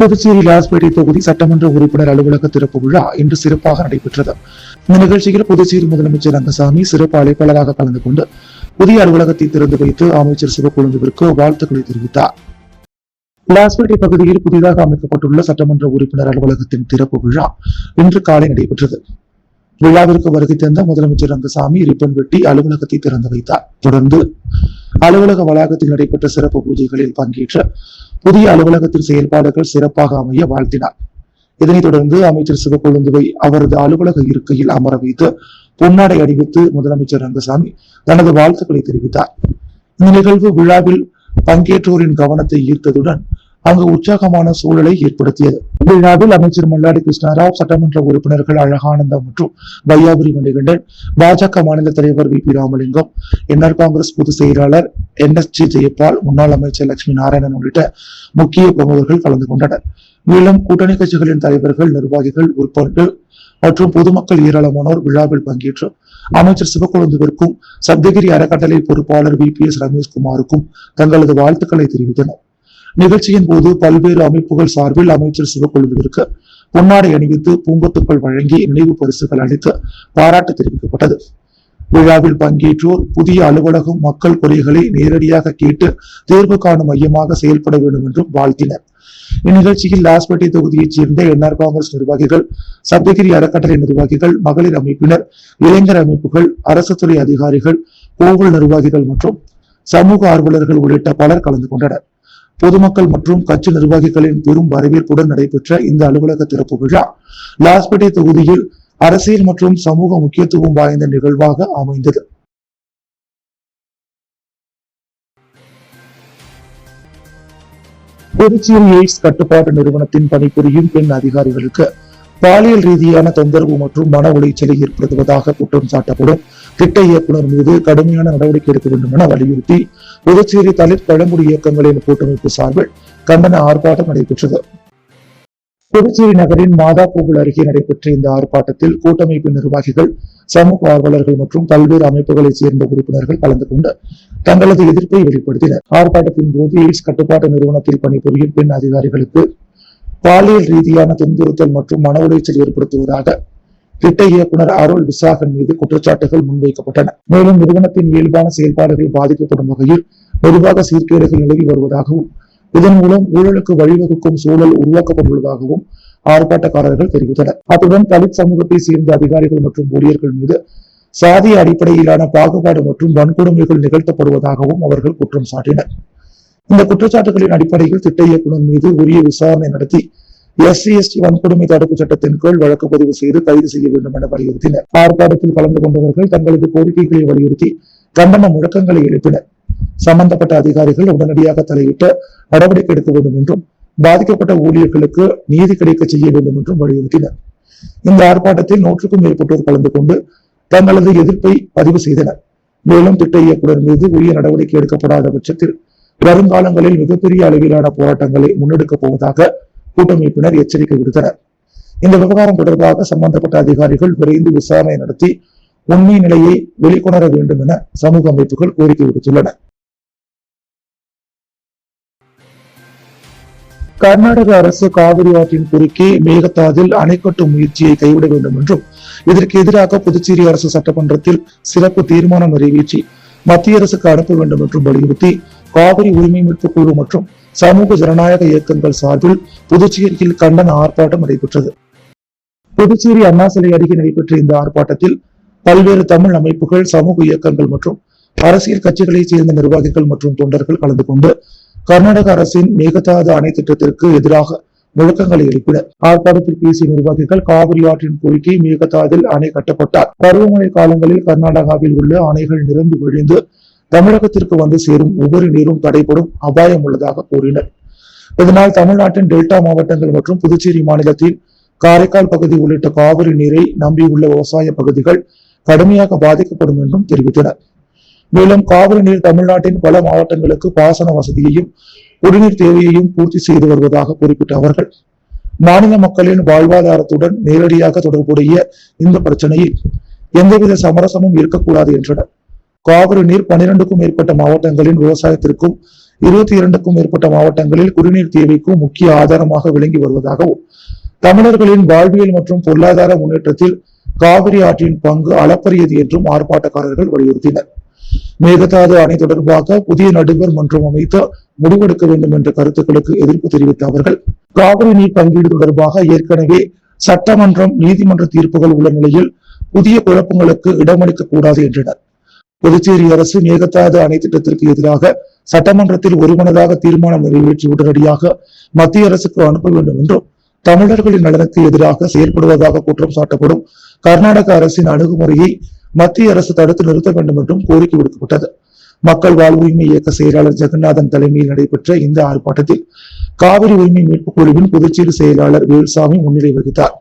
புதுச்சேரி லாஸ்பேட்டை தொகுதி சட்டமன்ற உறுப்பினர் அலுவலக திறப்பு விழா இன்று சிறப்பாக நடைபெற்றது. இந்த நிகழ்ச்சியில் புதுச்சேரி முதலமைச்சர் ரங்கசாமி சிறப்பு அழைப்பாளராக கலந்து கொண்டு புதிய அலுவலகத்தை திறந்து வைத்து அமைச்சர் சிவக்கொழுந்துவிற்கு வாழ்த்துக்களை தெரிவித்தார். லாஸ்பேட்டை பகுதியில் புதிதாக அமைக்கப்பட்டுள்ள சட்டமன்ற உறுப்பினர் அலுவலகத்தின் திறப்பு விழா இன்று காலை நடைபெற்றது. விழாவிற்கு வருகை தந்த முதலமைச்சர் ரங்கசாமி ரிப்பன் வெட்டி அலுவலகத்தை திறந்து வைத்தார். தொடர்ந்து அலுவலக வளாகத்தில் நடைபெற்ற சிறப்பு பூஜைகளில் பங்கேற்ற புதிய அலுவலகத்தின் செயல்பாடுகள் சிறப்பாக அமைய வாழ்த்தினார். இதனைத் தொடர்ந்து அமைச்சர் சிவக்கொழுந்துவை அவரது அலுவலக இருக்கையில் அமர வைத்து பொன்னாடை அணிவித்து முதலமைச்சர் ரங்கசாமி தனது வாழ்த்துக்களை தெரிவித்தார். இந்த நிகழ்வு விழாவில் பங்கேற்றோரின் கவனத்தை ஈர்த்ததுடன் அங்கு உற்சாகமான சூழலை ஏற்படுத்தியது. விழாவில் அமைச்சர் மல்லாடி கிருஷ்ணராவ், சட்டமன்ற உறுப்பினர்கள் அழகானந்தம் மற்றும் வையாபுரி மணிகண்டன், பாஜக மாநில தலைவர் வி.பி. ராமலிங்கம், என்ஆர் காங்கிரஸ் பொதுச் செயலாளர் NSG ஜெயபால், முன்னாள் அமைச்சர் லட்சுமி நாராயணன் உள்ளிட்ட முக்கிய பிரமுகர்கள் கலந்து கொண்டனர். மேலும் கூட்டணி கட்சிகளின் தலைவர்கள், நிர்வாகிகள், உறுப்பினர்கள் மற்றும் பொதுமக்கள் ஏராளமானோர் விழாவில் பங்கேற்று அமைச்சர் சிவக்கொழுந்துவிற்கும் சப்தகிரி அறக்கட்டளை பொறுப்பாளர் VPS ரமேஷ்குமாருக்கும் தங்களது வாழ்த்துக்களை தெரிவித்தனர். நிகழ்ச்சியின் போது பல்வேறு அமைப்புகள் சார்பில் அமைச்சர் சிவக்கொழுந்துவிற்கு பொன்னாடை அணிவித்து பூங்கொத்துக்கள் வழங்கி நினைவு பரிசுகள் அளித்து பாராட்டு தெரிவிக்கப்பட்டது. விழாவில் பங்கேற்றோர் புதிய அலுவலகம் மக்கள் குறைகளை நேரடியாக கேட்டு தீர்வு காணும் மையமாக செயல்பட வேண்டும் என்றும் வாழ்த்தினர். இந்நிகழ்ச்சியில் லாஸ்பேட்டை தொகுதியைச் சேர்ந்த NR காங்கிரஸ் நிர்வாகிகள், சப்தகிரி அறக்கட்டளை நிர்வாகிகள், மகளிர் அமைப்பினர், இளைஞர் அமைப்புகள், அரசு துறை அதிகாரிகள், கோவில் நிர்வாகிகள் மற்றும் சமூக ஆர்வலர்கள் உள்ளிட்ட பலர் கலந்து கொண்டனர். பொதுமக்கள் மற்றும் கட்சி நிர்வாகிகளின் பெரும் வரவேற்புடன் நடைபெற்ற இந்த அலுவலக திறப்பு விழா லாஸ்பேட்டை தொகுதியில் அரசியல் மற்றும் சமூக முக்கியத்துவம் வாய்ந்த நிகழ்வாக அமைந்தது. புதுச்சேரி எய்ட்ஸ் கட்டுப்பாட்டு நிறுவனத்தின் பணிபுரியும் பெண் அதிகாரிகளுக்கு பாலியல் ரீதியான தொந்தரவு மற்றும் மன உளைச்சலை ஏற்படுத்துவதாக குற்றம் சாட்டப்படும் திட்ட இயக்குநர் மீது கடுமையான நடவடிக்கை எடுக்க வேண்டும் என வலியுறுத்தி புதுச்சேரி தலித் பழங்குடி இயக்கங்களின் கூட்டமைப்பு சார்பில் கண்டன ஆர்ப்பாட்டம் நடைபெற்றது. புதுச்சேரி நகரின் மாதாக்கோவில் அருகே நடைபெற்ற இந்த ஆர்ப்பாட்டத்தில் கூட்டமைப்பு நிர்வாகிகள், சமூக ஆர்வலர்கள் மற்றும் பல்வேறு அமைப்புகளைச் சேர்ந்த உறுப்பினர்கள் கலந்து கொண்டு தங்களது எதிர்ப்பை வெளிப்படுத்தினர். ஆர்ப்பாட்டத்தின் போது எய்ட்ஸ் கட்டுப்பாட்டு நிறுவனத்தில் பணிபுரியும் பெண் அதிகாரிகளுக்கு பாலியல் ரீதியான துன்புறுத்தல் மற்றும் மன உளைச்சல் ஏற்படுத்துவதாக திட்ட இயக்குனர் அருள் விசாகன் மீது குற்றச்சாட்டுகள் முன்வைக்கப்பட்டன. மேலும் நிறுவனத்தின் இயல்பான செயல்பாடுகள் பாதிக்கப்படும் வகையில் நிர்வாக சீர்கேடுகள் நிலவி வருவதாகவும் இதன் மூலம் ஊழலுக்கு வழிவகுக்கும் சூழல் உருவாக்கப்பட்டுள்ளதாகவும் ஆர்ப்பாட்டக்காரர்கள் தெரிவித்தனர். அத்துடன் தலித் சமூகத்தை சேர்ந்த அதிகாரிகள் மற்றும் ஊழியர்கள் மீது சாதிய அடிப்படையிலான பாகுபாடு மற்றும் வன்கொடுமைகள் நிகழ்த்தப்படுவதாகவும் அவர்கள் குற்றம் சாட்டினர். இந்த குற்றச்சாட்டுகளின் அடிப்படையில் திட்ட இயக்குநர் மீது உரிய விசாரணை நடத்தி SC/ST வன்கொடுமை தடுப்பு சட்டத்தின் கீழ் வழக்கு பதிவு செய்து கைது செய்ய வேண்டும் என வலியுறுத்தினர். ஆர்ப்பாட்டத்தில் கலந்து கொண்டவர்கள் தங்களது கோரிக்கைகளை வலியுறுத்தி கண்டன முழக்கங்களை எழுப்பினர். சம்பந்தப்பட்ட அதிகாரிகள் உடனடியாக தலையிட்டு நடவடிக்கை எடுக்க வேண்டும் என்றும் பாதிக்கப்பட்ட ஊழியர்களுக்கு நீதி கிடைக்க செய்ய வேண்டும் என்றும் வலியுறுத்தினர். இந்த ஆர்ப்பாட்டத்தில் 100க்கும் மேற்பட்டோர் கலந்து கொண்டு தங்களது எதிர்ப்பை பதிவு செய்தனர். மேலும் திட்ட இயக்குநர் மீது உரிய நடவடிக்கை எடுக்கப்படாத பட்சத்தில் வருங்காலங்களில் மிகப்பெரிய அளவிலான போராட்டங்களை முன்னெடுக்கப் போவதாக கூட்டமைப்பினர் எச்சரிக்கை விடுத்தனர். இந்த விவகாரம் தொடர்பாக சம்பந்தப்பட்ட அதிகாரிகள் விரைந்து விசாரணை நடத்தி உண்மை நிலையை வெளிக்கொணர வேண்டும் என சமூக அமைப்புகள் கோரிக்கை விடுத்துள்ளன. கர்நாடக அரசு காவிரி ஆற்றின் குறுக்கே மேகதாதுவில் அணை கட்டும் முயற்சியை கைவிட வேண்டும் என்றும் இதற்கு எதிராக புதுச்சேரி அரசு சட்டமன்றத்தில் சிறப்பு தீர்மானம் நிறைவேற்றி மத்திய அரசுக்கு அனுப்ப வேண்டும் என்றும் வலியுறுத்தி காவிரி உரிமை மீட்பு குழு மற்றும் சமூக ஜனநாயக இயக்கங்கள் சார்பில் புதுச்சேரியில் கண்டன ஆர்ப்பாட்டம் நடைபெற்றது. புதுச்சேரி அண்ணா சிலை அருகே நடைபெற்ற இந்த ஆர்ப்பாட்டத்தில் பல்வேறு தமிழ் அமைப்புகள், சமூக இயக்கங்கள் மற்றும் அரசியல் கட்சிகளைச் சேர்ந்த நிர்வாகிகள் மற்றும் தொண்டர்கள் கலந்து கொண்டு கர்நாடக அரசின் மேகதாது அணை திட்டத்திற்கு எதிராக முழக்கங்களை எழுப்பினர். ஆர்ப்பாட்டத்தில் பேசிய நிர்வாகிகள், காவிரி ஆற்றின் குறுக்கே மேகதாதுவில் அணை கட்டப்பட்டால் பருவமழை காலங்களில் கர்நாடகாவில் உள்ள அணைகள் நிரம்பி வழிந்து தமிழகத்திற்கு வந்து சேரும் உபரி நீரும் தடைப்படும் அபாயம் உள்ளதாக கூறினர். இதனால் தமிழ்நாட்டின் டெல்டா மாவட்டங்கள் மற்றும் புதுச்சேரி மாநிலத்தில் காரைக்கால் பகுதி உள்ளிட்ட காவிரி நீரை நம்பியுள்ள விவசாய பகுதிகள் கடுமையாக பாதிக்கப்படும் என்றும் தெரிவித்தனர். மேலும் காவிரி நீர் தமிழ்நாட்டின் பல மாவட்டங்களுக்கு பாசன வசதியையும் குடிநீர் தேவையையும் பூர்த்தி செய்து வருவதாக குறிப்பிட்ட அவர்கள், மாநில மக்களின் வாழ்வாதாரத்துடன் நேரடியாக தொடர்புடைய இந்த பிரச்சனையில் எந்தவித சமரசமும் இருக்கக்கூடாது என்றனர். காவிரி நீர் 12க்கும் மேற்பட்ட மாவட்டங்களின் விவசாயத்திற்கும் 22க்கும் மேற்பட்ட மாவட்டங்களில் குடிநீர் தேவைக்கும் முக்கிய ஆதாரமாக விளங்கி வருவதாகவும், தமிழர்களின் வாழ்வியல் மற்றும் பொருளாதார முன்னேற்றத்தில் காவிரி ஆற்றின் பங்கு அளப்பரியது என்றும் ஆர்ப்பாட்டக்காரர்கள் வலியுறுத்தினர். மேகதாது அணை தொடர்பாக புதிய நடுவர் மன்றம் அமைத்து முடிவெடுக்க வேண்டும் என்ற கருத்துக்களுக்கு எதிர்ப்பு தெரிவித்த அவர்கள், காவிரி நீர் பங்கீடு தொடர்பாக ஏற்கனவே சட்டமன்றம், நீதிமன்ற தீர்ப்புகள் உள்ள நிலையில் புதிய குழப்பங்களுக்கு இடமளிக்க கூடாது என்றனர். புதுச்சேரி அரசு மேகதாது அணை திட்டத்திற்கு எதிராக சட்டமன்றத்தில் ஒருமனதாக தீர்மானம் நிறைவேற்றி உடனடியாக மத்திய அரசுக்கு அனுப்ப வேண்டும் என்றும், தமிழர்களின் நலனுக்கு எதிராக செயல்படுவதாக குற்றம் சாட்டப்படும் கர்நாடக அரசின் அணுகுமுறையை மத்திய அரசு தடுத்து நிறுத்த வேண்டும் என்றும் கோரிக்கை விடுக்கப்பட்டது. மக்கள் வாழ்வுரிமை இயக்க செயலாளர் ஜெகநாதன் தலைமையில் நடைபெற்ற இந்த ஆர்ப்பாட்டத்தில் காவிரி உரிமை மீட்பு குழுவின் புதுச்சேரி செயலாளர் வேல்சாமி முன்னிலை வகித்தார்.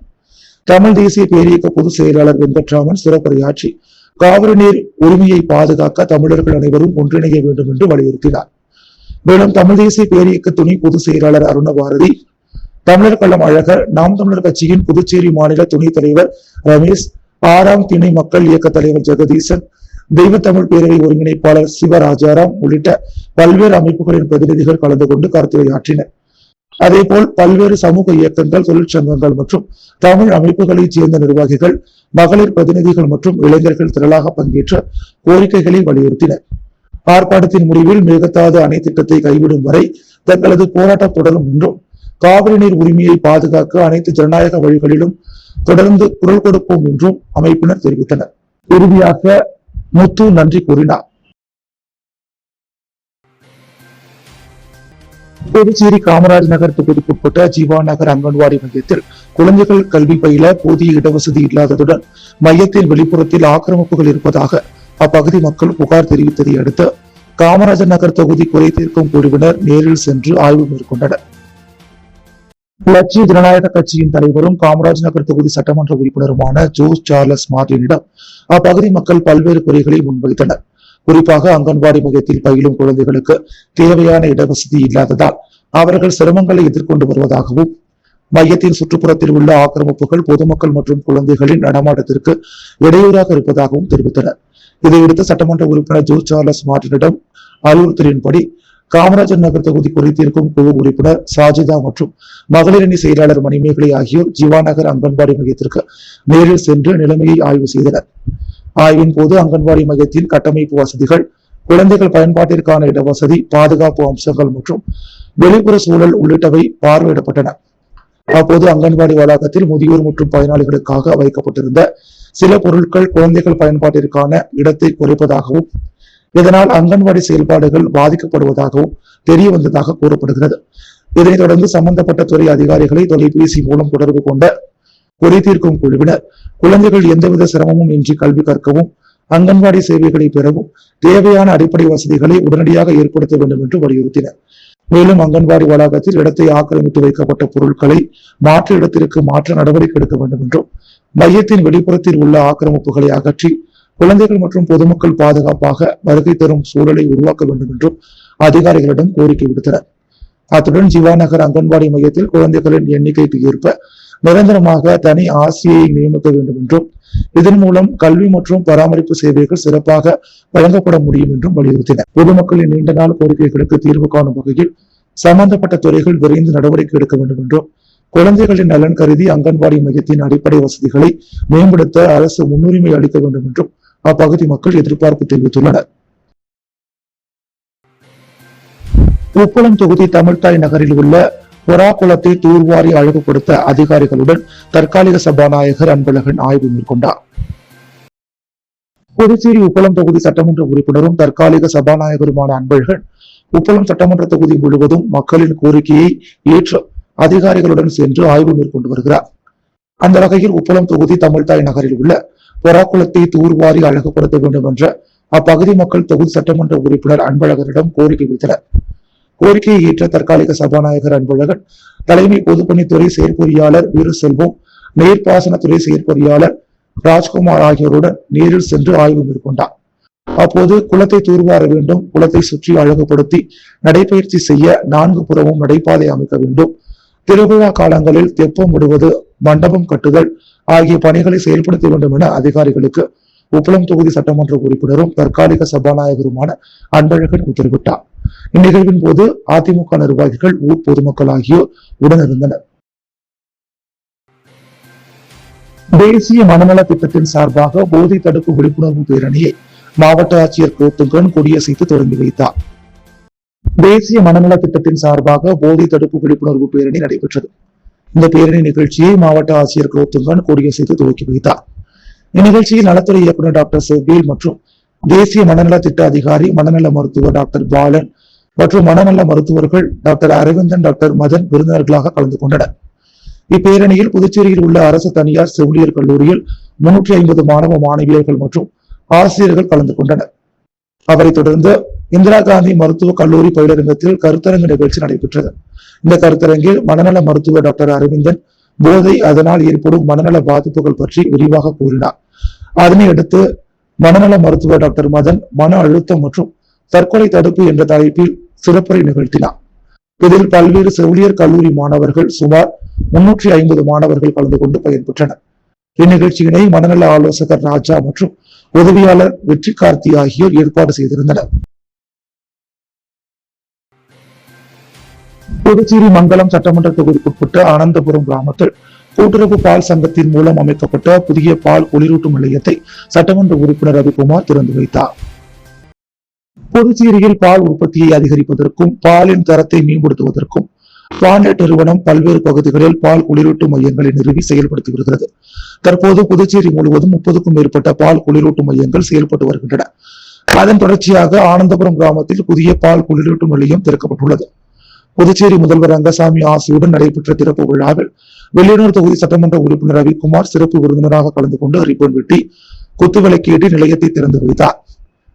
தமிழ் தேசிய பேரியக்க பொதுச் செயலாளர் வெங்கட்ராமன் சிறப்புரையாற்றி, காவிரி நீர் உரிமையை பாதுகாக்க தமிழர்கள் அனைவரும் ஒன்றிணைய வேண்டும் என்று வலியுறுத்தினார். மேலும் தமிழ் தேசிய பேரியக்க துணை பொதுச் செயலாளர் அருணபாரதி, தமிழர் களம் அழகர், நாம் தமிழர் கட்சியின் புதுச்சேரி மாநில துணைத் தலைவர் ரமேஷ், 6ஆம் திணை மக்கள் இயக்க தலைவர் ஜெகதீசன், தெய்வ தமிழ் பேரவை ஒருங்கிணைப்பாளர் சிவராஜாராம் உள்ளிட்ட பல்வேறு அமைப்புகளின் பிரதிநிதிகள் கலந்து கொண்டு கருத்துரையாற்றினர். அதேபோல் பல்வேறு சமூக இயக்கங்கள், தொழிற்சங்கங்கள் மற்றும் தமிழ் அமைப்புகளைச் சேர்ந்த நிர்வாகிகள், மகளிர் பிரதிநிதிகள் மற்றும் இளைஞர்கள் திரளாக பங்கேற்ற கோரிக்கைகளை வலியுறுத்தினர். ஆர்ப்பாட்டத்தின் முடிவில் மேகதாது அணை திட்டத்தை கைவிடும் வரை தங்களது போராட்டம் தொடரும் என்றும், காவிரி நீர் உரிமையை பாதுகாக்க அனைத்து ஜனநாயக வழிகளிலும் தொடர்ந்து குரல் கொடுப்போம் என்றும் அமைப்பினர் தெரிவித்தனர். இறுதியாக முத்து நன்றி கூறினார். புதுச்சேரி காமராஜ் நகர் தொகுதிக்குட்பட்ட ஜீவா நகர் அங்கன்வாடி மையத்தில் குழந்தைகள் கல்வி பயில போதிய இடவசதி இல்லாததுடன் மையத்தின் வெளிப்புறத்தில் ஆக்கிரமிப்புகள் இருப்பதாக அப்பகுதி மக்கள் புகார் தெரிவித்ததை அடுத்து காமராஜர் நகர் தொகுதி குறை தீர்க்கும் குழுவினர் நேரில் சென்று ஆய்வு மேற்கொண்டனர். லட்சிய ஜனநாயக கட்சியின் தலைவரும் காமராஜ் நகர் தொகுதி சட்டமன்ற உறுப்பினருமான ஜோஸ் சார்லஸ் மார்டினிடம் அப்பகுதி மக்கள் பல்வேறு குறைகளை முன்வைத்தனர். குறிப்பாக அங்கன்வாடி மையத்தில் பயிலும் குழந்தைகளுக்கு தேவையான இடவசதி இல்லாததால் அவர்கள் சிரமங்களை எதிர்கொண்டு வருவதாகவும், மையத்தின் சுற்றுப்புறத்தில் உள்ள ஆக்கிரமிப்புகள் பொதுமக்கள் மற்றும் குழந்தைகளின் நடமாட்டத்திற்கு இடையூறாக இருப்பதாகவும் தெரிவித்தனர். இதையடுத்து சட்டமன்ற உறுப்பினர் ஜோஸ் சார்லஸ் மார்டினிடம் அறிவுறுத்தலின்படி காமராஜர் நகர் தொகுதி குறித்திருக்கும் குழு உறுப்பினர் சாஜிதா மற்றும் மகளிரணி செயலாளர் மணிமேகலை ஆகியோர் ஜீவா நகர் அங்கன்வாடி மையத்திற்கு நேரில் சென்று நிலைமையை ஆய்வு செய்தனர். ஆய்வின் போது அங்கன்வாடி மையத்தின் கட்டமைப்பு வசதிகள், குழந்தைகள் பயன்பாட்டிற்கான இடவசதி, பாதுகாப்பு அம்சங்கள் மற்றும் வெளிப்புற சூழல் உள்ளிட்டவை பார்வையிடப்பட்டன. அப்போது அங்கன்வாடி வளாகத்தில் முதியோர் மற்றும் பயனாளிகளுக்காக வைக்கப்பட்டிருந்த சில பொருட்கள் குழந்தைகள் பயன்பாட்டிற்கான இடத்தை குறைப்பதாகவும், இதனால் அங்கன்வாடி செயல்பாடுகள் பாதிக்கப்படுவதாகவும் தெரிய வந்ததாக கூறப்படுகிறது. இதனைத் தொடர்ந்து சம்பந்தப்பட்ட துறை அதிகாரிகளை தொலைபேசி மூலம் தொடர்பு கொண்ட குறை தீர்க்கும் குழுவினர் குழந்தைகள் எந்தவித சிரமமும் இன்றி கல்வி கற்கவும், அங்கன்வாடி சேவைகளை பெறவும் தேவையான அடிப்படை வசதிகளை உடனடியாக ஏற்படுத்த வேண்டும் என்று வலியுறுத்தினர். மேலும் அங்கன்வாடி வளாகத்தில் இடத்தை ஆக்கிரமித்து வைக்கப்பட்ட பொருட்களை மாற்று இடத்திற்கு மாற்ற நடவடிக்கை எடுக்க வேண்டும் என்றும், மையத்தின் வெளிப்புறத்தில் உள்ள ஆக்கிரமிப்புகளை அகற்றி குழந்தைகள் மற்றும் பொதுமக்கள் பாதுகாப்பாக வருகை தரும் சூழலை உருவாக்க வேண்டும் என்றும் அதிகாரிகளிடம் கோரிக்கை விடுத்தனர். அத்துடன் ஜீவா நகர் அங்கன்வாடி மையத்தில் குழந்தைகளின் எண்ணிக்கைக்கு ஏற்ப நிரந்தரமாக தனி ஆசிரியை நியமிக்க வேண்டும் என்றும், இதன் மூலம் கல்வி மற்றும் பராமரிப்பு சேவைகள் சிறப்பாக வழங்கப்பட முடியும் என்றும் வலியுறுத்தினர். பொதுமக்களின் நீண்ட நாள் கோரிக்கைகளுக்கு தீர்வு காணும் வகையில் சம்பந்தப்பட்ட துறைகள் விரைந்து நடவடிக்கை எடுக்க வேண்டும் என்றும், குழந்தைகளின் நலன் கருதி அங்கன்வாடி மையத்தின் அடிப்படை வசதிகளை மேம்படுத்த அரசு முன்னுரிமை அளிக்க வேண்டும் என்றும் அப்பகுதி மக்கள் எதிர்பார்ப்பு தெரிவித்துள்ளனர். உப்பளம் தொகுதி தமிழ்தாய் நகரில் உள்ள பொறாக்குளத்தை தூர்வாரி அழகுபடுத்த அதிகாரிகளுடன் தற்காலிக சபாநாயகர் அன்பழகன் ஆய்வு மேற்கொண்டார். புதுச்சேரி உப்பளம் தொகுதி சட்டமன்ற உறுப்பினரும் தற்காலிக சபாநாயகருமான அன்பழகன் உப்பளம் சட்டமன்ற தொகுதி முழுவதும் மக்களின் கோரிக்கையை ஏற்று அதிகாரிகளுடன் சென்று ஆய்வு மேற்கொண்டு வருகிறார். அந்த வகையில் உப்பளம் தொகுதி தமிழ்தாய் நகரில் உள்ள பொறாக்குளத்தை தூர்வாரி அழகுபடுத்த வேண்டும் என்ற அப்பகுதி மக்கள் தொகுதி சட்டமன்ற உறுப்பினர் அன்பழகனிடம் கோரிக்கை வைத்தனர். கோரிக்கையை ஏற்ற தற்காலிக சபாநாயகர் அன்பழகன் தலைமை பொதுப்பணித்துறை செயற்பொறியாளர் வீரசெல்வம், நீர்ப்பாசனத்துறை செயற்பொறியாளர் ராஜ்குமார் ஆகியோருடன் நேரில் சென்று ஆய்வு மேற்கொண்டார். அப்போது குளத்தை தூர்வார வேண்டும், குளத்தை சுற்றி அழகுபடுத்தி நடைபயிற்சி செய்ய 4 புறமும் நடைபாதை அமைக்க வேண்டும், திருவிழா காலங்களில் தெப்பம் விடுவது, மண்டபம் கட்டுதல் ஆகிய பணிகளை செயல்படுத்த வேண்டும் என அதிகாரிகளுக்கு உப்பளம் தொகுதி சட்டமன்ற உறுப்பினரும் தற்காலிக சபாநாயகருமான அன்பழகன் உத்தரவிட்டார். இந்நிகழ்வின் போது அதிமுக நிர்வாகிகள், ஊர் பொதுமக்கள் ஆகியோர் உடனிருந்தனர். தேசிய மனநல திட்டத்தின் சார்பாக போதை தடுப்பு விழிப்புணர்வு பேரணியை மாவட்ட ஆட்சியர் குலோத்துங்கன் கொடியசைத்து தொடங்கி வைத்தார். தேசிய மனநல திட்டத்தின் சார்பாக போதை தடுப்பு விழிப்புணர்வு பேரணி நடைபெற்றது. இந்த பேரணி நிகழ்ச்சியை மாவட்ட ஆட்சியர் குலோத்துங்கன் கொடியசைத்து துவக்கி வைத்தார். இந்நிகழ்ச்சியில் நலத்துறை இயக்குநர் டாக்டர் செவ்வேல் மற்றும் தேசிய மனநல திட்ட அதிகாரி மனநல மருத்துவர் டாக்டர் பாலன் மற்றும் மனநல மருத்துவர்கள் டாக்டர் அரவிந்தன், டாக்டர் மதன் விருந்தினர்களாக கலந்து கொண்டனர். இப்பேரணியில் புதுச்சேரியில் உள்ள அரசு தனியார் செவிலியர் கல்லூரியில் 350 மாணவ மாணவியர்கள் மற்றும் ஆசிரியர்கள் கலந்து கொண்டனர். அவரை தொடர்ந்து இந்திரா காந்தி மருத்துவக் கல்லூரி பயிலரங்கத்தில் கருத்தரங்கு நிகழ்ச்சி நடைபெற்றது. இந்த கருத்தரங்கில் மனநல மருத்துவர் டாக்டர் அரவிந்தன் போதை, அதனால் ஏற்படும் மனநல பாதிப்புகள் பற்றி விரிவாக கூறினார். அதனையடுத்து மனநல மருத்துவர் டாக்டர் மதன் மன அழுத்தம் மற்றும் தற்கொலை தடுப்பு என்ற தலைப்பில் சிறப்புரை நிகழ்த்தினார். இதில் பல்வேறு செவிலியர் கல்லூரி மாணவர்கள் சுமார் 350 மாணவர்கள் கலந்து கொண்டு பயன்பெற்றனர். இந்நிகழ்ச்சியினை மனநல ஆலோசகர் ராஜா மற்றும் உதவியாளர் வெற்றி கார்த்தி ஆகியோர் ஏற்பாடு செய்திருந்தனர். புதுச்சேரி மங்கலம் சட்டமன்ற தொகுதிக்குட்பட்ட அனந்தபுரம் கிராமத்தில் கூட்டுறவு பால் சங்கத்தின் மூலம் அமைக்கப்பட்ட புதிய பால் குளிரூட்டும் நிலையத்தை சட்டமன்ற உறுப்பினர் ரவிக்குமார் திறந்து வைத்தார். புதுச்சேரியில் பால் உற்பத்தியை அதிகரிப்பதற்கும் பாலின் தரத்தை மேம்படுத்துவதற்கும் பால்நெட் நிறுவனம் பல்வேறு பகுதிகளில் பால் குளிரூட்டும் மையங்களை நிறுவி செயல்படுத்தி வருகிறது. தற்போது புதுச்சேரி முழுவதும் 30க்கும் மேற்பட்ட பால் குளிரூட்டும் மையங்கள் செயல்பட்டு வருகின்றன. அதன் தொடர்ச்சியாக ஆனந்தபுரம் கிராமத்தில் புதிய பால் குளிரூட்டும் நிலையம் திறக்கப்பட்டுள்ளது. புதுச்சேரி முதல்வர் ரங்கசாமி ஆசியுடன் நடைபெற்ற திறப்பு விழாவில் வெளியூர் தொகுதி சட்டமன்ற உறுப்பினர் ரவிக்குமார் சிறப்பு விருந்தினராக கலந்து கொண்டு ரிப்பன் வெட்டி குத்துவிளக்கேற்றி நிலையத்தை திறந்து வைத்தார்.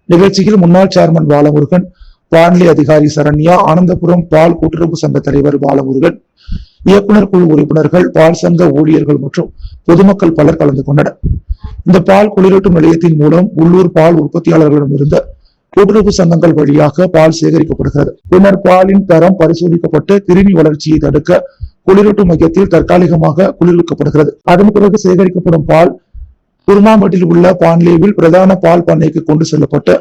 நிகழ்ச்சியில் முன்னாள் சேர்மன் பாலமுருகன், வானிலை அதிகாரி சரண்யா, ஆனந்தபுரம் பால் கூட்டுறவு சங்க தலைவர் பாலமுருகன், இயக்குநர் குழு உறுப்பினர்கள், பால் சங்க ஊழியர்கள் மற்றும் பொதுமக்கள் பலர் கலந்து கொண்டனர். இந்த பால் குளிரூட்டும் நிலையத்தின் மூலம் உள்ளூர் பால் உற்பத்தியாளர்களிடம் இருந்த கூட்டுறவு சங்கங்கள் வழியாக பால் சேகரிக்கப்படுகிறது. பின்னர் பாலின் தரம் பரிசோதிக்கப்பட்டு கிருமி வளர்ச்சியை தடுக்க குளிரூட்டும் மையத்தில் தற்காலிகமாக குளிர்விக்கப்படுகிறது. அதன் பிறகு சேகரிக்கப்படும் பால் குருமாம்பட்டில் உள்ள பான்லேவில் பிரதான பால் பண்ணைக்கு கொண்டு செல்லப்பட்டு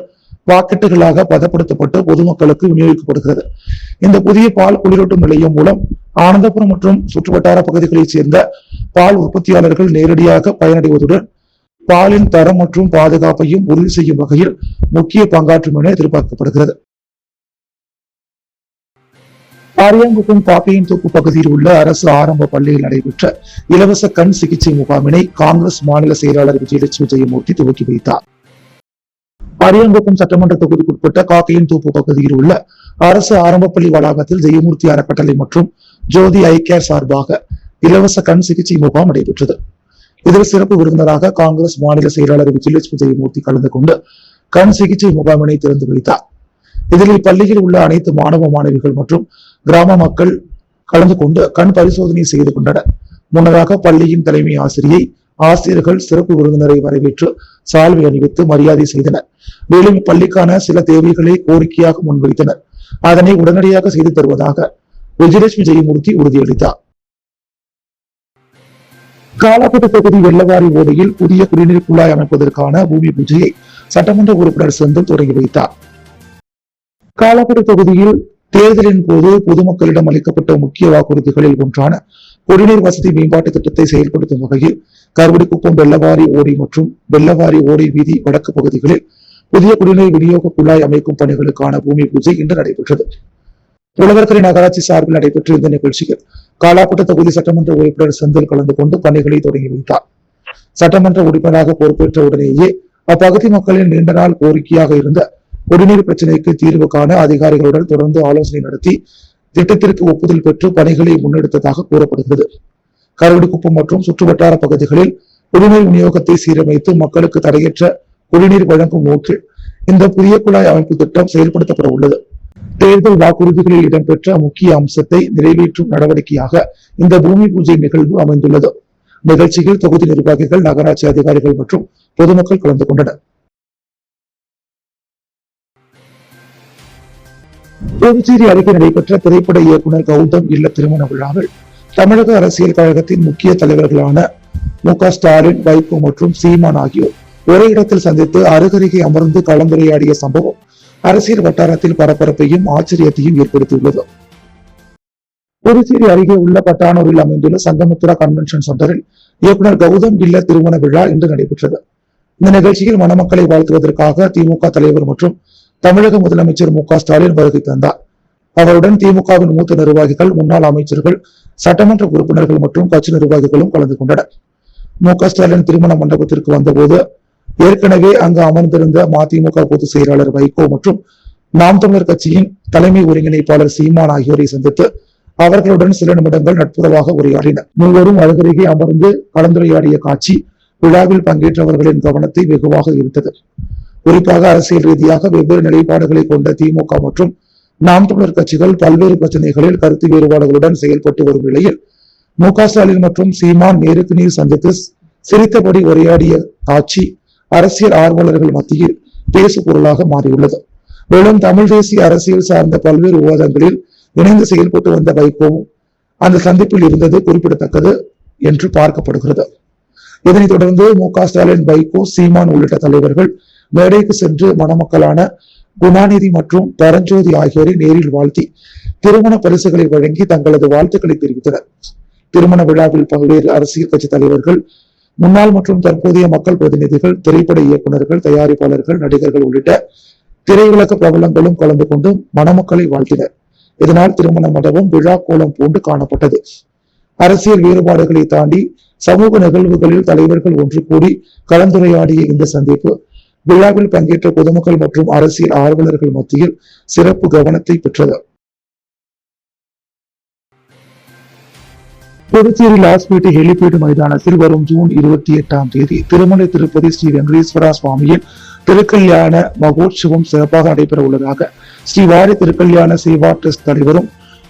பாக்கெட்டுகளாக பதப்படுத்தப்பட்டு பொதுமக்களுக்கு விநியோகிக்கப்படுகிறது. இந்த புதிய பால் குளிரூட்டும் நிலையம் மூலம் ஆனந்தபுரம் மற்றும் சுற்றுவட்டார பகுதிகளைச் சேர்ந்த பால் உற்பத்தியாளர்கள் நேரடியாக பயனடைவதுடன் பாலின் தரம் மற்றும் பாதுகாப்பையும் உறுதி செய்யும் வகையில் முக்கிய பங்காற்றும் என எதிர்பார்க்கப்படுகிறது. அரியாங்குப்பம் காக்கையின் தோப்பு பகுதியில் உள்ள அரசு ஆரம்ப பள்ளியில் நடைபெற்ற இலவச கண் சிகிச்சை முகாமினை காங்கிரஸ் மாநில செயலாளர் விஜயலட்சுமி ஜெயமூர்த்தி துவக்கி வைத்தார். அரியாங்குப்பம் சட்டமன்ற தொகுதிக்குட்பட்ட காக்கையின் தோப்பு பகுதியில் உள்ள அரசு ஆரம்ப பள்ளி வளாகத்தில் ஜெயமூர்த்தி அறக்கட்டளை மற்றும் ஜோதி ஐ கேர் சார்பாக இலவச கண் சிகிச்சை முகாம் நடைபெற்றது. இதில் சிறப்பு விருந்தினராக காங்கிரஸ் மாநில செயலாளர் விஜயலட்சுமி ஜெயமூர்த்தி கலந்து கொண்டு கண் சிகிச்சை முகாமினை திறந்து வைத்தார். இதில் இப்பள்ளியில் உள்ள அனைத்து மாணவ மாணவிகள் மற்றும் கிராம மக்கள் கலந்து கொண்டு கண் பரிசோதனை செய்து கொண்டனர். முன்னதாக பள்ளியின் தலைமை ஆசிரியை, ஆசிரியர்கள் சிறப்பு விருந்தினரை வரவேற்று சால்வை அணிவித்து மரியாதை செய்தனர். மேலும் இப்பள்ளிக்கான சில தேவைகளை கோரிக்கையாக முன்வைத்தனர். அதனை உடனடியாக செய்து தருவதாக விஜயலட்சுமி ஜெயமூர்த்தி உறுதியளித்தார். காலாப்பட்டு தொகுதி வெள்ளவாரி ஓடையில் புதிய குடிநீர் குழாய் அமைப்பதற்கான பூமி பூஜையை சட்டமன்ற உறுப்பினர் செந்தில் தொடங்கி வைத்தார். காலாப்பட்டு தொகுதியில் தேர்தலின் போது பொதுமக்களிடம் அளிக்கப்பட்ட முக்கிய வாக்குறுதிகளில் ஒன்றான குடிநீர் வசதி மேம்பாட்டு திட்டத்தை செயல்படுத்தும் வகையில் கருவடிக்குப்பம் வெள்ளவாரி ஓடை மற்றும் வெள்ளவாரி ஓடை வீதி வடக்கு பகுதிகளில் புதிய குடிநீர் விநியோக குழாய் அமைக்கும் பணிகளுக்கான பூமி பூஜை இன்று நடைபெற்றது. உழவர்கரை நகராட்சி சார்பில் நடைபெற்ற இந்த நிகழ்ச்சியில் காலாப்பட்டு தொகுதி சட்டமன்ற உறுப்பினர் செந்தில் கலந்து கொண்டு பணிகளை தொடங்கி வைத்தார். சட்டமன்ற உறுப்பினராக பொறுப்பேற்ற உடனேயே அப்பகுதி மக்களின் நீண்ட நாள் கோரிக்கையாக இருந்த குடிநீர் பிரச்சனைக்கு தீர்வு காண அதிகாரிகளுடன் தொடர்ந்து ஆலோசனை நடத்தி திட்டத்திற்கு ஒப்புதல் பெற்று பணிகளை முன்னெடுத்ததாக கூறப்படுகிறது. கருவடிக்குப்பம் மற்றும் சுற்றுவட்டார பகுதிகளில் குடிநீர் விநியோகத்தை சீரமைத்து மக்களுக்கு தடையற்ற குடிநீர் வழங்கும் நோக்கில் இந்த புதிய குழாய் அமைப்பு திட்டம் செயல்படுத்தப்பட உள்ளது. தேர்தல் வாக்குறுதிகளில் இடம்பெற்ற முக்கிய அம்சத்தை நிறைவேற்றும் நடவடிக்கையாக இந்த பூமி பூஜை நிகழ்வு அமைந்துள்ளது. நிகழ்ச்சியில் தொகுதி நிர்வாகிகள், நகராட்சி அதிகாரிகள் மற்றும் பொதுமக்கள் கலந்து கொண்டனர். புதுச்சேரி அருகே நடைபெற்ற திரைப்பட இயக்குனர் கௌதம் இல்ல திருமண விழாவில் தமிழக அரசியல் கழகத்தின் முக்கிய தலைவர்களான மு.க. ஸ்டாலின், வைகோ மற்றும் சீமான் ஆகியோர் ஒரே இடத்தில் சந்தித்து அருகருகே அமர்ந்து கலந்துரையாடிய சம்பவம் அரசியல் வட்டாரத்தில் பரபரப்பையும் ஆச்சரியத்தையும் ஏற்படுத்தியுள்ளது. புதுச்சேரி அருகே உள்ள பட்டானூரில் அமைந்துள்ள சங்கமித்ரா கன்வென்ஷன் சென்டரில் இயக்குனர் கௌதம் இல்ல திருமண விழா இன்று நடைபெற்றது. இந்த நிகழ்ச்சியில் மணமக்களை வாழ்த்துவதற்காக திமுக தலைவர் மற்றும் தமிழக முதலமைச்சர் மு.க.ஸ்டாலின் வருகை தந்தார். அவருடன் திமுகவின் மூத்த நிர்வாகிகள், முன்னாள் அமைச்சர்கள், சட்டமன்ற உறுப்பினர்கள் மற்றும் கட்சி நிர்வாகிகளும் கலந்து கொண்டனர். மு.க.ஸ்டாலின் திருமண மண்டபத்திற்கு வந்தபோது ஏற்கனவே அங்கு அமர்ந்திருந்த மதிமுக பொதுச் செயலாளர் வைகோ மற்றும் நாம் தமிழர் கட்சியின் தலைமை ஒருங்கிணைப்பாளர் சீமான் ஆகியோரை சந்தித்து அவர்களுடன் சில நிமிடங்கள் நட்புறவாக உரையாடினர். மூவரும் அருகருகே அமர்ந்து கலந்துரையாடிய காட்சி விழாவில் பங்கேற்றவர்களின் கவனத்தை வெகுவாக ஈர்த்தது. குறிப்பாக அரசியல் ரீதியாக வெவ்வேறு நிலைப்பாடுகளை கொண்ட திமுக மற்றும் நாம் தமிழர் கட்சிகள் பல்வேறு பிரச்சனைகளில் கருத்து வேறுபாடுகளுடன் செயல்பட்டு வரும் நிலையில் மு.க.ஸ்டாலின் மற்றும் சீமான் நேருக்கு நேர் சந்தித்து சிரித்தபடி உரையாடிய காட்சி அரசியல் ஆர்வலர்கள் மத்தியில் பேசு பொருளாக மாறியுள்ளது. மேலும் தமிழ் தேசிய அரசியல் சார்ந்த பல்வேறு விவாதங்களில் இணைந்து செயல்பட்டு வந்த வைகோவும் அந்த சந்திப்பில் இருந்தது குறிப்பிடத்தக்கது என்று பார்க்கப்படுகிறது. இதனைத் தொடர்ந்து மு.க.ஸ்டாலின், வைகோ, சீமான் உள்ளிட்ட தலைவர்கள் மேடைக்கு சென்று மணமக்களான குணாநிதி மற்றும் பரஞ்சோதி ஆகியோரை நேரில் வாழ்த்தி திருமண பரிசுகளை வழங்கி தங்களது வாழ்த்துக்களை தெரிவித்தனர். திருமண விழாவில் பல்வேறு அரசியல் கட்சி தலைவர்கள், முன்னாள் மற்றும் தற்போதைய மக்கள் பிரதிநிதிகள், திரைப்பட இயக்குநர்கள், தயாரிப்பாளர்கள், நடிகர்கள் உள்ளிட்ட திரையுலக பிரபலங்களும் கலந்து கொண்டு மணமக்களை வாழ்த்தினர். இதனால் திருமண மண்டபம் விழா கோலம் பூண்டு காணப்பட்டது. அரசியல் வேறுபாடுகளை தாண்டி சமூக நிகழ்வுகளில் தலைவர்கள் ஒன்று கூடி கலந்துரையாடிய இந்த சந்திப்பு விழாவில் பங்கேற்ற பொதுமக்கள் மற்றும் அரசியல் ஆர்வலர்கள் மத்தியில் சிறப்பு கவனத்தை பெற்றது. புதுச்சேரி லாஸ்பேட்டை ஹெலிபேட் மைதானத்தில் வரும் ஜூன் 28ஆம் தேதி திருமலை திருப்பதி ஸ்ரீ வெங்கடேஸ்வரா சுவாமியின் திருக்கல்யாண மகோற்சவம் சிறப்பாக நடைபெற உள்ளதாக ஸ்ரீ வாரி திருக்கல்யாண சேவா டிரஸ்ட் தலைவரும்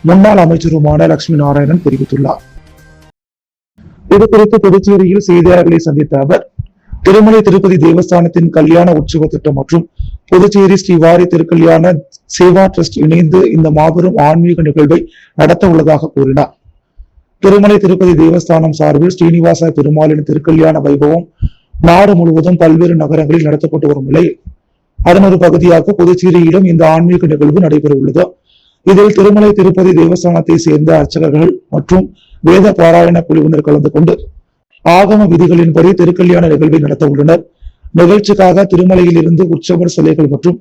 முன்னாள் அமைச்சருமான லட்சுமி நாராயணன் தெரிவித்துள்ளார். இது குறித்து புதுச்சேரியில் செய்தியாளர்களை சந்தித்த அவர், திருமலை திருப்பதி தேவஸ்தானத்தின் கல்யாண உற்சவ திட்டம் மற்றும் புதுச்சேரி ஸ்ரீ வாரி திருக்கல்யாண சேவா டிரஸ்ட் இணைந்து இந்த மாபெரும் ஆன்மீக நிகழ்வை நடத்த உள்ளதாக கூறினார். திருமலை திருப்பதி தேவஸ்தானம் சார்பில் ஸ்ரீனிவாச பெருமாளின் திருக்கல்யாண வைபவம் நாடு முழுவதும் பல்வேறு நகரங்களில் நடத்தப்பட்டு வரும் நிலையில் அதன் ஒரு பகுதியாக புதுச்சேரியிலும் இந்த ஆன்மீக நிகழ்வு நடைபெற உள்ளது. இதில் திருமலை திருப்பதி தேவஸ்தானத்தை சேர்ந்த அர்ச்சகர்கள் மற்றும் வேத பாராயண குழுவினர் கலந்து கொண்டு ஆகம விதிகளின்படி திருக்கல்யாண நிகழ்வை நடத்த உள்ளனர். நிகழ்ச்சிக்காக திருமலையில் இருந்து உற்சவர் சிலைகள் மற்றும்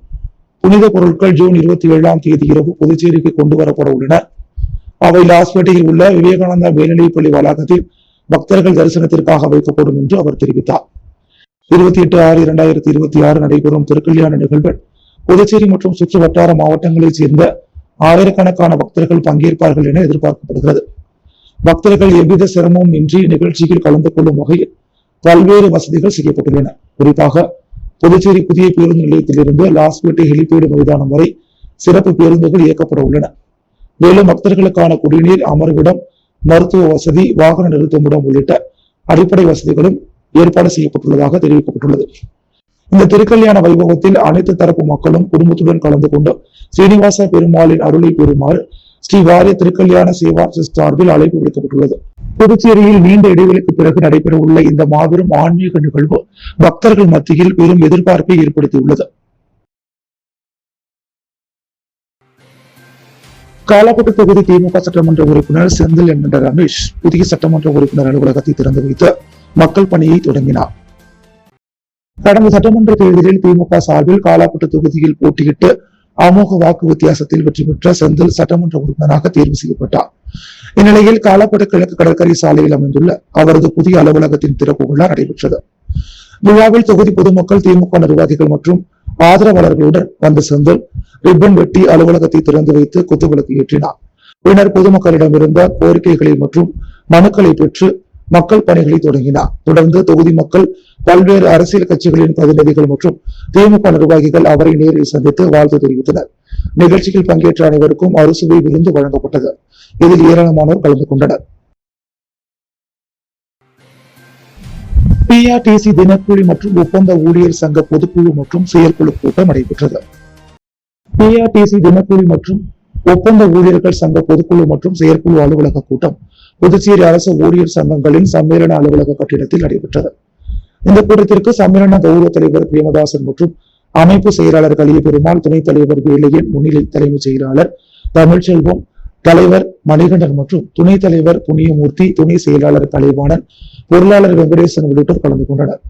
புனித பொருட்கள் ஜூன் 27ஆம் தேதி இரவு புதுச்சேரிக்கு கொண்டு வரப்பட உள்ளன. அவை லாஸ்பேட்டையில் உள்ள விவேகானந்தா மேல்நிலைப்பள்ளி வளாகத்தில் பக்தர்கள் தரிசனத்திற்காக வைக்கப்படும் என்று அவர் தெரிவித்தார். 28/6/2026 நடைபெறும் திருக்கல்யாண நிகழ்வில் புதுச்சேரி மற்றும் சுற்று வட்டார மாவட்டங்களைச் சேர்ந்த ஆயிரக்கணக்கான பக்தர்கள் பங்கேற்பார்கள் என எதிர்பார்க்கப்படுகிறது. பக்தர்கள் எவ்வித சிரமமும் இன்றி நிகழ்ச்சியில் கலந்து கொள்ளும் வகையில் பல்வேறு வசதிகள் செய்யப்பட்டுள்ளன. குறிப்பாக புதுச்சேரி புதிய பேருந்து நிலையத்திலிருந்து லாஸ்பேட்டை ஹெலிபேடு மைதானம் வரை சிறப்பு பேருந்துகள் இயக்கப்பட உள்ளன. மேலும் பக்தர்களுக்கான குடிநீர், அமர்விடம், மருத்துவ வசதி, வாகன நிறுத்துமிடம் உள்ளிட்ட அடிப்படை வசதிகளும் ஏற்பாடு செய்யப்பட்டுள்ளதாக தெரிவிக்கப்பட்டுள்ளது. இந்த திருக்கல்யாண வைபவத்தில் அனைத்து தரப்பு மக்களும் குடும்பத்துடன் கலந்து கொண்டு ஸ்ரீனிவாச பெருமாளின் அருளை பெறுமாறு ஸ்ரீ வாரிய திருக்கல்யாண சேவா டிரஸ்ட் சார்பில் அழைப்பு விடுக்கப்பட்டுள்ளது. புதுச்சேரியில் நீண்ட இடைவெளிக்கு பிறகு நடைபெற உள்ள இந்த மாபெரும் ஆன்மீக நிகழ்வு பக்தர்கள் மத்தியில் பெரும் எதிர்பார்ப்பை ஏற்படுத்தியுள்ளது. காலாப்பட்டு தொகுதி திமுக சட்டமன்ற உறுப்பினர் செந்தில் என்கின்ற ரமேஷ் புதிய சட்டமன்ற உறுப்பினர் அலுவலகத்தை திறந்து வைத்து மக்கள் பணியை தொடங்கினார். கடந்த சட்டமன்ற தேர்தலில் திமுக சார்பில் காலாப்பட்டு தொகுதியில் போட்டியிட்டு அமோக வாக்கு வித்தியாசத்தில் வெற்றி பெற்ற செந்தில் சட்டமன்ற உறுப்பினராக தேர்வு செய்யப்பட்டார். இந்நிலையில் காலாப்பட்டு கிழக்கு கடற்கரை சாலையில் அமைந்துள்ள அவரது புதிய அலுவலகத்தின் திறப்பு விழா நடைபெற்றது. விழாவில் தொகுதி பொதுமக்கள், திமுக நிர்வாகிகள் மற்றும் ஆதரவாளர்களுடன் வந்த செந்தில் ரிப்பன் வெட்டி அலுவலகத்தை திறந்து வைத்து குத்துவிளக்கு ஏற்றினார். பின்னர் பொதுமக்களிடமிருந்த கோரிக்கைகளை மற்றும் மனுக்களை பெற்று மக்கள் பணிகளை தொடங்கினார். தொடர்ந்து தொகுதி மக்கள், பல்வேறு அரசியல் கட்சிகளின் பிரதிநிதிகள் மற்றும் திமுக நிர்வாகிகள் அவரை நேரில் சந்தித்து வாழ்த்து தெரிவித்தனர். நிகழ்ச்சியில் பங்கேற்ற அனைவருக்கும் அறுசுவை விருந்து வழங்கப்பட்டது. இதில் ஏராளமானோர் கலந்து கொண்டனர். PRTC தினக்கூலி மற்றும் ஒப்பந்த ஊழியர் சங்க பொதுக்குழு மற்றும் செயற்குழு கூட்டம் நடைபெற்றது. PRTC தினக்கூலி மற்றும் ஒப்பந்த ஊழியர்கள் சங்க பொதுக்குழு மற்றும் செயற்குழு அலுவலக கூட்டம் புதுச்சேரி அரசு ஊழியர் சங்கங்களின் சம்மேளன அலுவலக கட்டிடத்தில் நடைபெற்றது. இந்த கூட்டத்திற்கு சம்மேளன கௌரவ தலைவர் பிரேமதாசன் மற்றும் அமைப்பு செயலாளர் கலிய பெருமாள், துணைத் தலைவர் வேலையன், முன்னிலை தலைமைச் செயலாளர் தமிழ்ச்செல்வம், தலைவர் மணிகண்டன் மற்றும் துணைத் தலைவர் புண்ணியமூர்த்தி, துணை செயலாளர் கலைவாணன், பொருளாளர் வெங்கடேசன் உள்ளிட்டோர் கலந்து கொண்டனர்.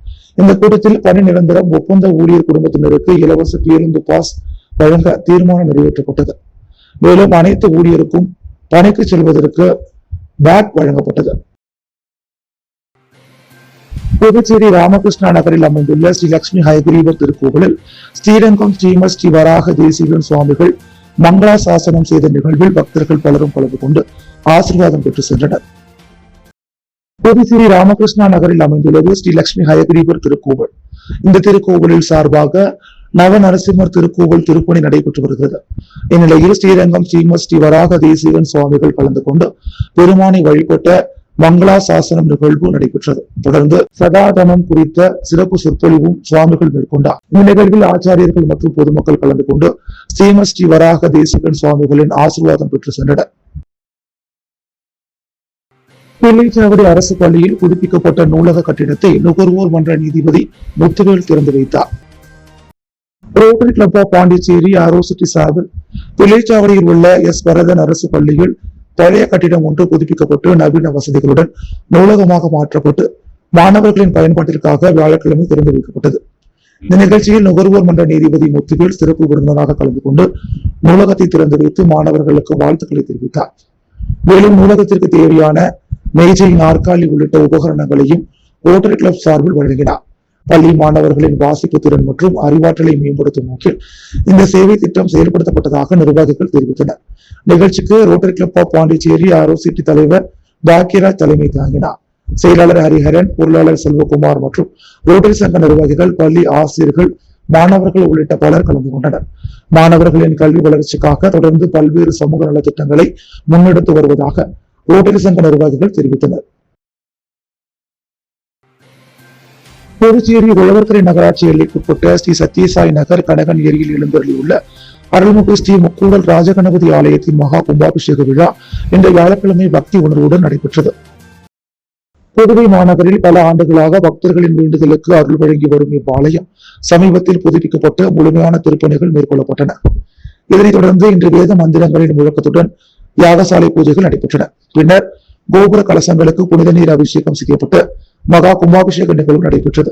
இந்த கூட்டத்தில் பணி நிரந்தரம், ஒப்பந்த ஊழியர் குடும்பத்தினருக்கு இலவச பேருந்து பாஸ் வழங்க தீர்மானம் நிறைவேற்றப்பட்டது. மேலும் அனைத்து ஊழியருக்கும் பணிக்கு செல்வதற்கு பேக் வழங்கப்பட்டது. புதுச்சேரி ராமகிருஷ்ணா நகரில் அமைந்துள்ள ஸ்ரீ லட்சுமி ஹயகிரீவர் திருக்கோவிலில் ஸ்ரீரங்கம் ஸ்ரீமத் ஸ்ரீ வராக தேசிகன் சுவாமிகள் மங்களா சாசனம் செய்த நிகழ்வில் பக்தர்கள் பலரும் கலந்து கொண்டு ஆசீர்வாதம் பெற்று சென்றனர். புதுச்சேரி ராமகிருஷ்ணா நகரில் அமைந்துள்ளது ஸ்ரீ லட்சுமி ஹயகிரீவர் திருக்கோவில். இந்த திருக்கோவிலில் சார்பாக நவநரசிம்மர் திருக்கோவில் திருப்பணி நடைபெற்று வருகிறது. இந்நிலையில் ஸ்ரீரங்கம் ஸ்ரீமத் ஸ்ரீ வராக தேசிகன் சுவாமிகள் கலந்து கொண்டு பெருமானை வழிபட்ட மங்களா சாசனம் நிகழ்வு நடைபெற்றது. தொடர்ந்து சதாதமம் குறித்த சிறப்பு சொற்பொழிவும் சுவாமிகள் மேற்கொண்டார். இந்த நிகழ்வில் ஆச்சாரியர்கள் மற்றும் பொதுமக்கள் கலந்து கொண்டு ஸ்ரீமத் ஸ்ரீ வராக தேசிகன் சுவாமிகளின் ஆசீர்வாதம் பெற்று சென்றனர். பிள்ளைச்சாவடி அரசு பள்ளியில் புதுப்பிக்கப்பட்ட நூலக கட்டிடத்தை நுகர்வோர் மன்ற நீதிபதி முத்துவேல் திறந்து வைத்தார். ரோட்டரி கிளப் ஆஃப் பாண்டிச்சேரி ஆரோசிட்டி சார்பில் பிள்ளைச்சாவடியில் உள்ள எஸ் வரதன் அரசு பள்ளியில் பழைய கட்டிடம் ஒன்று புதுப்பிக்கப்பட்டு நவீன வசதிகளுடன் நூலகமாக மாற்றப்பட்டு மாணவர்களின் பயன்பாட்டிற்காக வியாழக்கிழமை திறந்து வைக்கப்பட்டது. இந்த நிகழ்ச்சியில் நுகர்வோர் மன்ற நீதிபதி முத்துவேல் சிறப்பு விருந்தினராக கலந்து கொண்டு நூலகத்தை திறந்து வைத்து மாணவர்களுக்கு வாழ்த்துக்களை தெரிவித்தார். மேலும் நூலகத்திற்கு தேவையான மேஜை, நாற்காலி உள்ளிட்ட உபகரணங்களையும் ரோட்டரி கிளப் சார்பில் வழங்கினார். பள்ளி மாணவர்களின் வாசிப்பு திறன் மற்றும் அறிவாற்றலை மேம்படுத்தும் நோக்கில் இந்த சேவை திட்டம் செயல்படுத்தப்பட்டதாக நிர்வாகிகள் தெரிவித்தனர். நிகழ்ச்சிக்கு ரோட்டரி கிளப் ஆஃப் பாண்டிச்சேரி ஆரோசிட்டி தலைவர் பாக்கியராஜ் தலைமை தாங்கினார். செயலாளர் ஹரிஹரன், பொருளாளர் செல்வகுமார் மற்றும் ரோட்டரி சங்க நிர்வாகிகள், பள்ளி ஆசிரியர்கள், மாணவர்கள் உள்ளிட்ட பலர் கலந்து கொண்டனர். மாணவர்களின் கல்வி வளர்ச்சிக்காக தொடர்ந்து பல்வேறு சமூக நலத்திட்டங்களை முன்னெடுத்து வருவதாக ரோட்டரி சங்க நிர்வாகிகள் தெரிவித்தனர். புதுச்சேரி உழவர்கரை நகராட்சி எல்லைக்குட்பட்ட ஸ்ரீ சத்யசாய் நகர் கனகன் ஏரியில் எழுந்தருளியுள்ள அருள்மிகு ஸ்ரீ முக்கூடல் ராஜகணபதி ஆலயத்தின் மகா கும்பாபிஷேக விழா இன்று வியாழக்கிழமை பக்தி உணர்வுடன் நடைபெற்றது. புதுவை மாநகரில் பல ஆண்டுகளாக பக்தர்களின் வேண்டுதலுக்கு அருள் வழங்கி வரும் இவ்வாலயம் சமீபத்தில் புதுப்பிக்கப்பட்டு முழுமையான திருப்பணிகள் மேற்கொள்ளப்பட்டன. இதனைத் தொடர்ந்து இன்று வேத மந்திரங்களின் முழக்கத்துடன் யாகசாலை பூஜைகள் நடைபெற்றன. பின்னர் கோபுர கலசங்களுக்கு புனித நீர் அபிஷேகம் செய்யப்பட்டு மகா கும்பாபிஷேக நிகழ்வு நடைபெற்றது.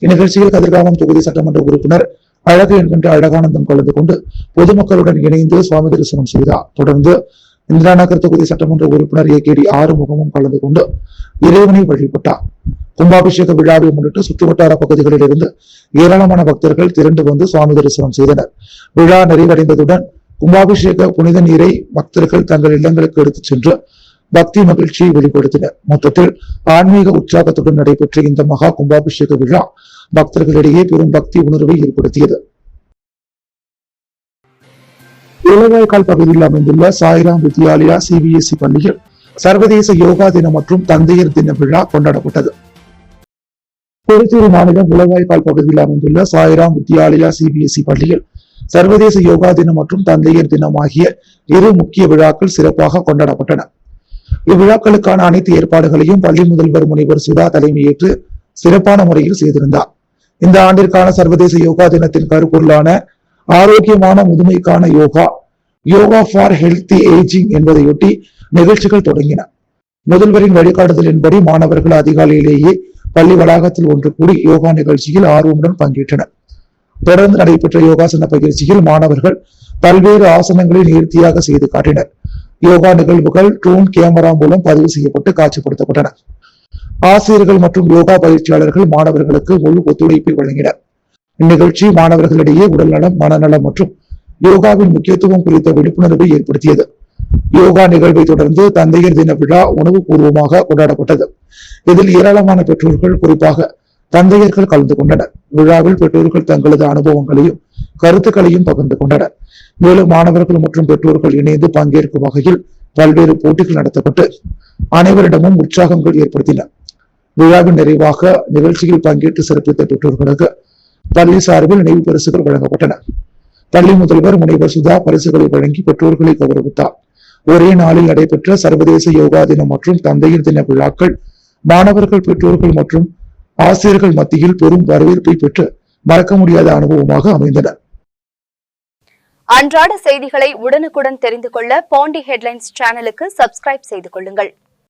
இந்நிகழ்ச்சியில் கதிர்காமம் தொகுதி சட்டமன்ற உறுப்பினர் அழகு என்கின்ற அழகானந்தம் கலந்து கொண்டு பொதுமக்களுடன் இணைந்து சுவாமி தரிசனம் செய்தார். தொடர்ந்து இந்திரா நகர் தொகுதி சட்டமன்ற உறுப்பினர் ஏகேடி ஆறுமுகமும் கலந்து கொண்டு இறைவனை வழிபட்டார். கும்பாபிஷேக விழாவை முன்னிட்டு சுற்றுவட்டார பகுதிகளில் இருந்து ஏராளமான பக்தர்கள் திரண்டு வந்து சுவாமி தரிசனம் செய்தனர். விழா நிறைவடைந்ததுடன் கும்பாபிஷேக புனித நீரை பக்தர்கள் தங்கள் இல்லங்களுக்கு எடுத்துச் சென்று பக்தி மகிழ்ச்சியை வெளிப்படுத்தினர். மொத்தத்தில் ஆன்மீக உற்சாகத்துடன் நடைபெற்ற இந்த மகா கும்பாபிஷேக விழா பக்தர்களிடையே பெரும் பக்தி உணர்வை ஏற்படுத்தியது. இளவாய்க்கால் பகுதியில் அமைந்துள்ள சாய்ராம் வித்யாலயா சிபிஎஸ்இ பள்ளியில் சர்வதேச யோகா தினம் மற்றும் தந்தையர் தின விழா கொண்டாடப்பட்டது. புதுச்சேரி மாநிலம் உளவாய்க்கால் பகுதியில் அமைந்துள்ள சாய்ராம் வித்யாலயா சிபிஎஸ்இ பள்ளியில் சர்வதேச யோகா தினம் மற்றும் தந்தையர் தினம் ஆகிய இரு முக்கிய விழாக்கள் சிறப்பாக கொண்டாடப்பட்டன. இவ்விழாக்களுக்கான அனைத்து ஏற்பாடுகளையும் பள்ளி முதல்வர் முனைவர் சுதா தலைமையேற்று சிறப்பான முறையில் செய்திருந்தார். இந்த ஆண்டிற்கான சர்வதேச யோகா தினத்தின் கருப்பொருளான ஆரோக்கியமான முதுமைக்கான yoga, yoga for healthy ageing என்பதையொட்டி நிகழ்ச்சிகள் தொடங்கின. முதல்வரின் வழிகாட்டுதலின்படி மாணவர்கள் அதிகாலையிலேயே பள்ளி வளாகத்தில் ஒன்று கூடி யோகா நிகழ்ச்சியில் ஆர்வமுடன் பங்கேற்றனர். தொடர்ந்து நடைபெற்ற யோகாசன பயிற்சியில் மாணவர்கள் பல்வேறு ஆசனங்களை நேர்த்தியாக செய்து காட்டினர். யோகா நிகழ்வுகள் ட்ரோன் கேமரா மூலம் பதிவு செய்யப்பட்டு காட்சிப்படுத்தப்பட்டன. ஆசிரியர்கள் மற்றும் யோகா பயிற்சியாளர்கள் மாணவர்களுக்கு முழு ஒத்துழைப்பை வழங்கினர். இந்நிகழ்ச்சி மாணவர்களிடையே உடல்நலம், மனநலம் மற்றும் யோகாவின் முக்கியத்துவம் குறித்த விழிப்புணர்வை ஏற்படுத்தியது. யோகா நிகழ்வை தொடர்ந்து தந்தையர் தின விழா உணவு பூர்வமாக கொண்டாடப்பட்டது. இதில் ஏராளமான பெற்றோர்கள், குறிப்பாக தந்தையர்கள் கலந்து கொண்டனர். விழாவில் பெற்றோர்கள் தங்களது அனுபவங்களையும் கருத்துக்களையும் பகிர்ந்து கொண்டனர். மேலும் மாணவர்கள் மற்றும் பெற்றோர்கள் இணைந்து பங்கேற்கும் வகையில் பல்வேறு போட்டிகள் நடத்தப்பட்டு அனைவரிடமும் உற்சாகங்கள் ஏற்படுத்தின. விழாவின் நிறைவாக நிகழ்ச்சியில் பங்கேற்று சிறப்பித்த பெற்றோர்களுக்கு பள்ளி சார்பில் நினைவு பரிசுகள் வழங்கப்பட்டன. பள்ளி முதல்வர் முனைவர் சுதா பரிசுகளை வழங்கி பெற்றோர்களை கௌரவித்தார். ஒரே நாளில் நடைபெற்ற சர்வதேச யோகா தினம் மற்றும் தந்தையர் தின விழாக்கள் மாணவர்கள், பெற்றோர்கள் மற்றும் ஆசிரியர்கள் மத்தியில் பெரும் வரவேற்பை பெற்று மறக்க முடியாத அனுபவமாக அமைந்தன. அன்றாட செய்திகளை உடனுக்குடன் தெரிந்து கொள்ள பாண்டி ஹெட்லைன்ஸ் சேனலுக்கு சப்ஸ்கிரைப் செய்து கொள்ளுங்கள்.